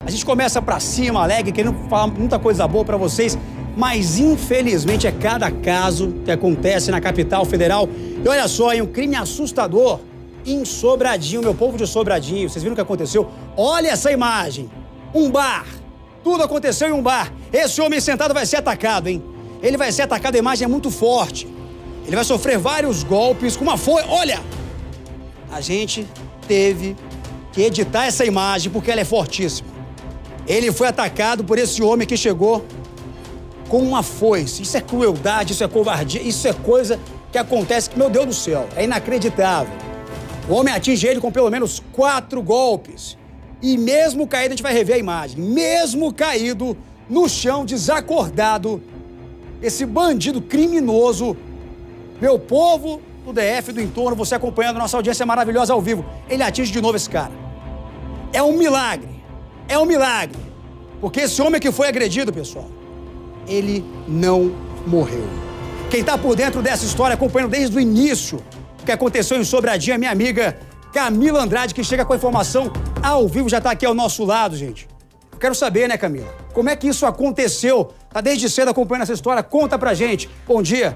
A gente começa pra cima, alegre, querendo falar muita coisa boa pra vocês, mas infelizmente é cada caso que acontece na capital federal. E olha só, hein, um crime assustador em Sobradinho, meu povo de Sobradinho. Vocês viram o que aconteceu? Olha essa imagem. Um bar. Tudo aconteceu em um bar. Esse homem sentado vai ser atacado, hein? Ele vai ser atacado, a imagem é muito forte. Ele vai sofrer vários golpes com uma foice. Olha! A gente teve que editar essa imagem porque ela é fortíssima. Ele foi atacado por esse homem que chegou com uma foice. Isso é crueldade, isso é covardia, isso é coisa que acontece. Meu Deus do céu, é inacreditável. O homem atinge ele com pelo menos 4 golpes. E mesmo caído, a gente vai rever a imagem, mesmo caído no chão, desacordado, esse bandido criminoso, meu povo do DF, do entorno, você acompanhando nossa audiência maravilhosa ao vivo, ele atinge de novo esse cara. É um milagre. É um milagre, porque esse homem que foi agredido, pessoal, ele não morreu. Quem está por dentro dessa história, acompanhando desde o início o que aconteceu em Sobradinho, é minha amiga Camila Andrade, que chega com a informação ao vivo, já está aqui ao nosso lado, gente. Eu quero saber, né, Camila, como é que isso aconteceu? Tá desde cedo acompanhando essa história, conta pra gente. Bom dia.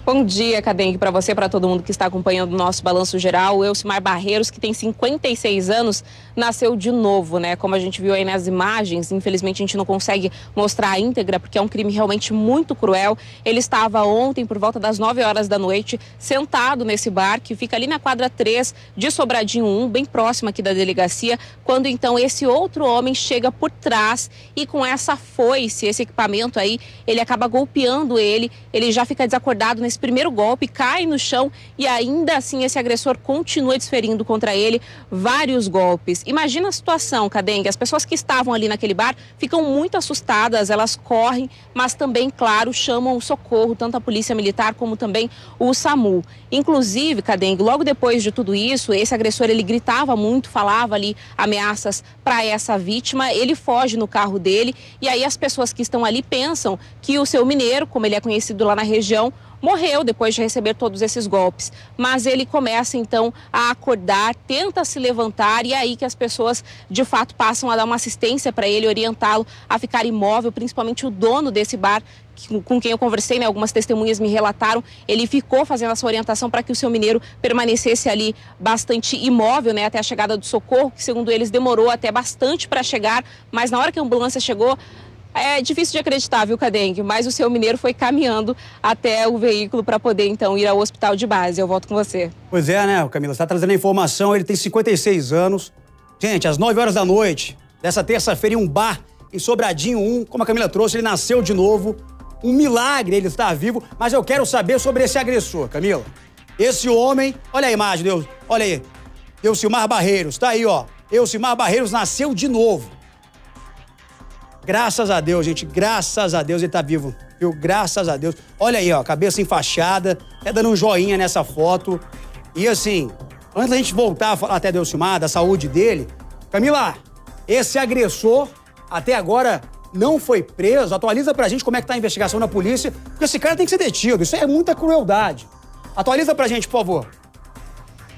Bom dia, Cadengue, para você, para todo mundo que está acompanhando o nosso Balanço Geral. O Elcimar Barreiros, que tem 56 anos, nasceu de novo, né? Como a gente viu aí nas imagens, infelizmente a gente não consegue mostrar a íntegra, porque é um crime realmente muito cruel. Ele estava ontem, por volta das 9 horas da noite, sentado nesse bar, que fica ali na quadra 3 de Sobradinho 1, bem próximo aqui da delegacia, quando então esse outro homem chega por trás e com essa foice, esse equipamento aí, ele acaba golpeando ele já fica desacordado nesse primeiro golpe, cai no chão e ainda assim esse agressor continua desferindo contra ele vários golpes. Imagina a situação, Cadengue, as pessoas que estavam ali naquele bar ficam muito assustadas, elas correm, mas também, claro, chamam o socorro, tanto a polícia militar como também o SAMU. Inclusive, Cadengue, logo depois de tudo isso, esse agressor, ele gritava muito, falava ali ameaças para essa vítima, ele foge no carro dele e aí as pessoas que estão ali pensam que o seu Mineiro, como ele é conhecido lá na região, morreu depois de receber todos esses golpes. Mas ele começa então a acordar, tenta se levantar e é aí que as pessoas de fato passam a dar uma assistência para ele, orientá-lo a ficar imóvel, principalmente o dono desse bar, com quem eu conversei, né, algumas testemunhas me relataram, ele ficou fazendo essa orientação para que o seu Mineiro permanecesse ali bastante imóvel, né, até a chegada do socorro, que segundo eles demorou até bastante para chegar, mas na hora que a ambulância chegou, é difícil de acreditar, viu, Cadengue? Mas o seu Mineiro foi caminhando até o veículo para poder, então, ir ao hospital de base. Eu volto com você. Pois é, né, Camila? Você está trazendo a informação, ele tem 56 anos. Gente, às 9 horas da noite, dessa terça-feira, em um bar em Sobradinho 1, como a Camila trouxe, ele nasceu de novo. Um milagre ele estar vivo, mas eu quero saber sobre esse agressor, Camila. Esse homem, olha a imagem, Deus, olha aí. Elcimar Barreiros, tá aí, ó. Elcimar Barreiros nasceu de novo. Graças a Deus, gente, graças a Deus ele tá vivo, viu? Graças a Deus. Olha aí, ó, cabeça enfaixada, até dando um joinha nessa foto. E assim, antes da gente voltar a falar até do Elcimar, da saúde dele, Camila, esse agressor até agora não foi preso. Atualiza pra gente como é que tá a investigação na polícia, porque esse cara tem que ser detido, isso é muita crueldade. Atualiza pra gente, por favor.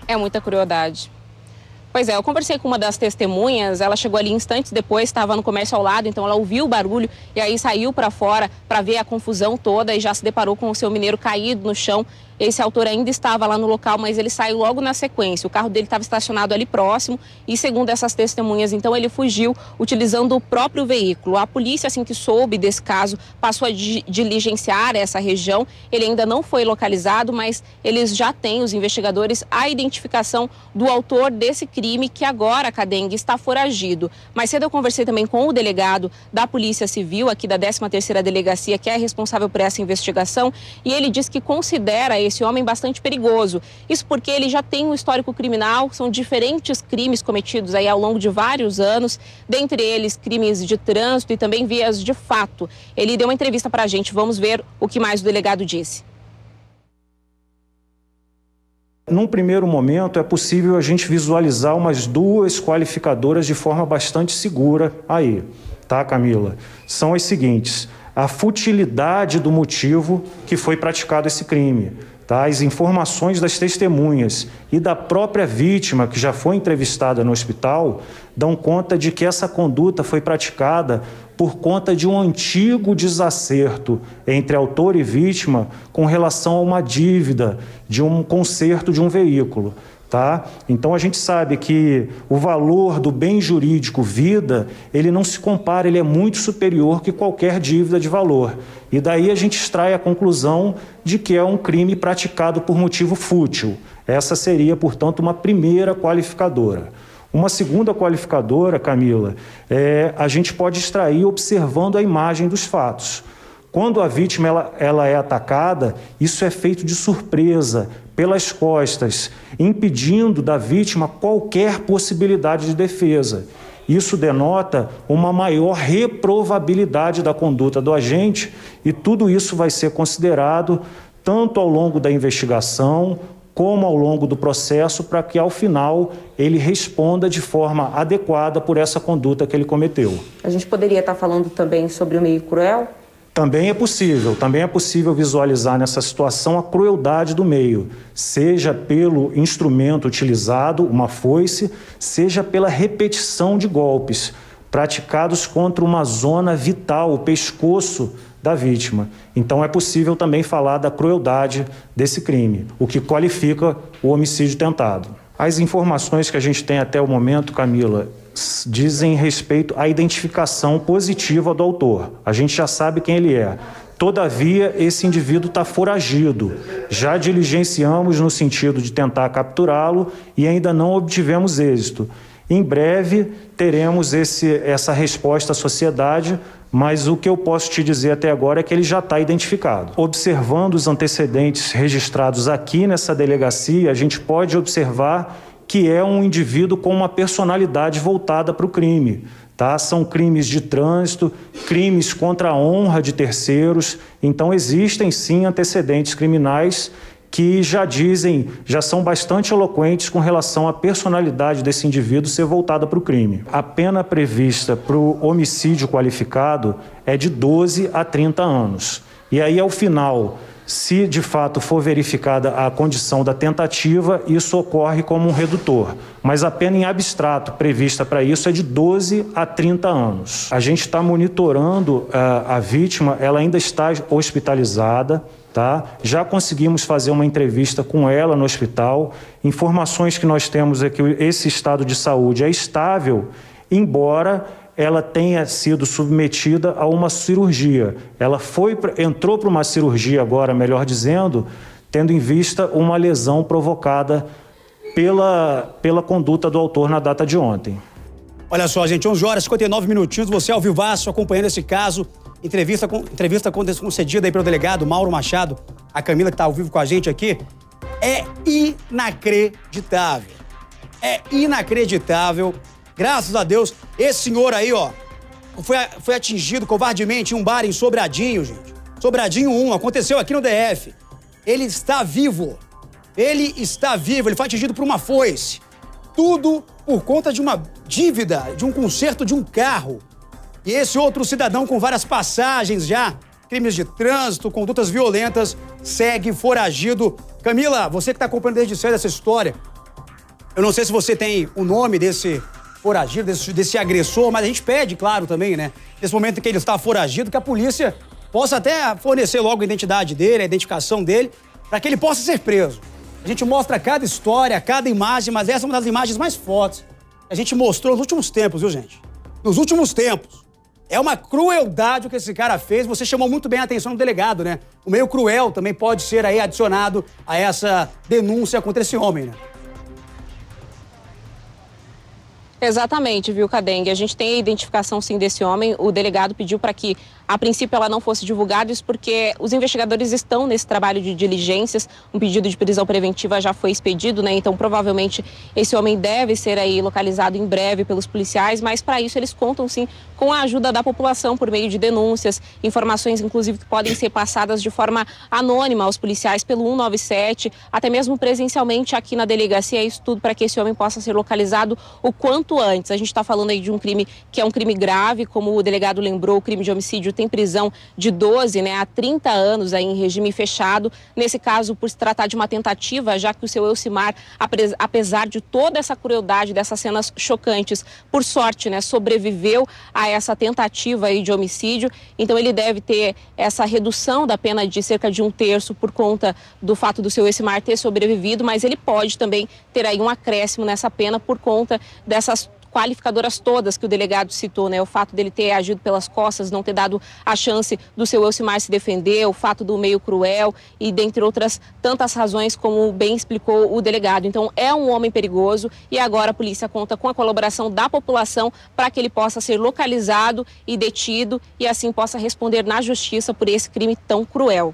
É muita crueldade. Pois é, eu conversei com uma das testemunhas, ela chegou ali instantes depois, estava no comércio ao lado, então ela ouviu o barulho e aí saiu para fora para ver a confusão toda e já se deparou com o seu Mineiro caído no chão. Esse autor ainda estava lá no local, mas ele saiu logo na sequência. O carro dele estava estacionado ali próximo e, segundo essas testemunhas, então ele fugiu utilizando o próprio veículo. A polícia, assim que soube desse caso, passou a diligenciar essa região. Ele ainda não foi localizado, mas eles já têm, os investigadores, a identificação do autor desse crime, que agora, Cadengue, está foragido. Mais cedo eu conversei também com o delegado da Polícia Civil, aqui da 13ª Delegacia, que é responsável por essa investigação, e ele diz que considera esse homem bastante perigoso. Isso porque ele já tem um histórico criminal, são diferentes crimes cometidos aí ao longo de vários anos, dentre eles crimes de trânsito e também vias de fato. Ele deu uma entrevista para a gente, vamos ver o que mais o delegado disse. Num primeiro momento, é possível a gente visualizar umas 2 qualificadoras de forma bastante segura aí, tá, Camila? São as seguintes: a futilidade do motivo que foi praticado esse crime. tá? As informações das testemunhas e da própria vítima, que já foi entrevistada no hospital, dão conta de que essa conduta foi praticada por conta de um antigo desacerto entre autor e vítima com relação a uma dívida de um conserto de um veículo. Tá? Então a gente sabe que o valor do bem jurídico vida, ele não se compara, ele é muito superior que qualquer dívida de valor. E daí a gente extrai a conclusão de que é um crime praticado por motivo fútil. Essa seria, portanto, uma primeira qualificadora. Uma segunda qualificadora, Camila, a gente pode extrair observando a imagem dos fatos. Quando a vítima ela é atacada, isso é feito de surpresa, pelas costas, impedindo da vítima qualquer possibilidade de defesa. Isso denota uma maior reprovabilidade da conduta do agente e tudo isso vai ser considerado tanto ao longo da investigação como ao longo do processo para que, ao final, ele responda de forma adequada por essa conduta que ele cometeu. A gente poderia estar falando também sobre o meio cruel? Também é possível visualizar nessa situação a crueldade do meio, seja pelo instrumento utilizado, uma foice, seja pela repetição de golpes praticados contra uma zona vital, o pescoço da vítima. Então é possível também falar da crueldade desse crime, o que qualifica o homicídio tentado. As informações que a gente tem até o momento, Camila, dizem respeito à identificação positiva do autor. A gente já sabe quem ele é. Todavia, esse indivíduo está foragido. Já diligenciamos no sentido de tentar capturá-lo e ainda não obtivemos êxito. Em breve, teremos essa resposta à sociedade, mas o que eu posso te dizer até agora é que ele já está identificado. Observando os antecedentes registrados aqui nessa delegacia, a gente pode observar que é um indivíduo com uma personalidade voltada para o crime. Tá? São crimes de trânsito, crimes contra a honra de terceiros. Então, existem sim antecedentes criminais que já são bastante eloquentes com relação à personalidade desse indivíduo ser voltada para o crime. A pena prevista para o homicídio qualificado é de 12 a 30 anos. E aí, ao final, se de fato for verificada a condição da tentativa, isso ocorre como um redutor. Mas a pena em abstrato prevista para isso é de 12 a 30 anos. A gente está monitorando a vítima, ela ainda está hospitalizada. Tá? Já conseguimos fazer uma entrevista com ela no hospital. Informações que nós temos é que esse estado de saúde é estável, embora ela tenha sido submetida a uma cirurgia. Ela entrou para uma cirurgia agora, melhor dizendo, tendo em vista uma lesão provocada pela conduta do autor na data de ontem. Olha só, gente, 11 horas e 59 minutinhos, você ao vivaço acompanhando esse caso. Entrevista concedida aí pelo delegado Mauro Machado, a Camila que está ao vivo com a gente aqui. É inacreditável. É inacreditável. Graças a Deus, esse senhor aí, ó, foi atingido covardemente em um bar em Sobradinho, gente. Sobradinho 1, aconteceu aqui no DF. Ele está vivo. Ele foi atingido por uma foice. Tudo por conta de uma dívida, de um conserto de um carro. E esse outro cidadão com várias passagens já, crimes de trânsito, condutas violentas, segue foragido. Camila, você que está acompanhando desde cedo essa história, eu não sei se você tem o nome desse foragido, desse agressor, mas a gente pede, claro, também, né? Nesse momento em que ele está foragido, que a polícia possa até fornecer logo a identidade dele, a identificação dele, para que ele possa ser preso. A gente mostra cada história, cada imagem, mas essa é uma das imagens mais fortes que a gente mostrou nos últimos tempos, viu, gente? Nos últimos tempos. É uma crueldade o que esse cara fez. Você chamou muito bem a atenção do delegado, né? O meio cruel também pode ser aí adicionado a essa denúncia contra esse homem, né? Exatamente, viu, Cadengue? A gente tem a identificação, sim, desse homem. O delegado pediu para que, a princípio, ela não fosse divulgada, isso porque os investigadores estão nesse trabalho de diligências. Um pedido de prisão preventiva já foi expedido, né? Então, provavelmente, esse homem deve ser aí localizado em breve pelos policiais, mas, para isso, eles contam, sim, com a ajuda da população por meio de denúncias, informações, inclusive, que podem ser passadas de forma anônima aos policiais pelo 197, até mesmo presencialmente aqui na delegacia. Isso tudo para que esse homem possa ser localizado o quanto quanto antes. A gente está falando aí de um crime que é um crime grave, como o delegado lembrou, o crime de homicídio tem prisão de 12, né, a 30 anos aí em regime fechado. Nesse caso, por se tratar de uma tentativa, já que o seu Elcimar, apesar de toda essa crueldade, dessas cenas chocantes, por sorte, né, sobreviveu a essa tentativa aí de homicídio. Então ele deve ter essa redução da pena de cerca de 1/3 por conta do fato do seu Elcimar ter sobrevivido, mas ele pode também ter aí um acréscimo nessa pena por conta dessas qualificadoras todas que o delegado citou, né? O fato dele ter agido pelas costas, não ter dado a chance do seu Elcimar se defender, o fato do meio cruel e dentre outras tantas razões, como bem explicou o delegado. Então é um homem perigoso e agora a polícia conta com a colaboração da população para que ele possa ser localizado e detido e assim possa responder na justiça por esse crime tão cruel.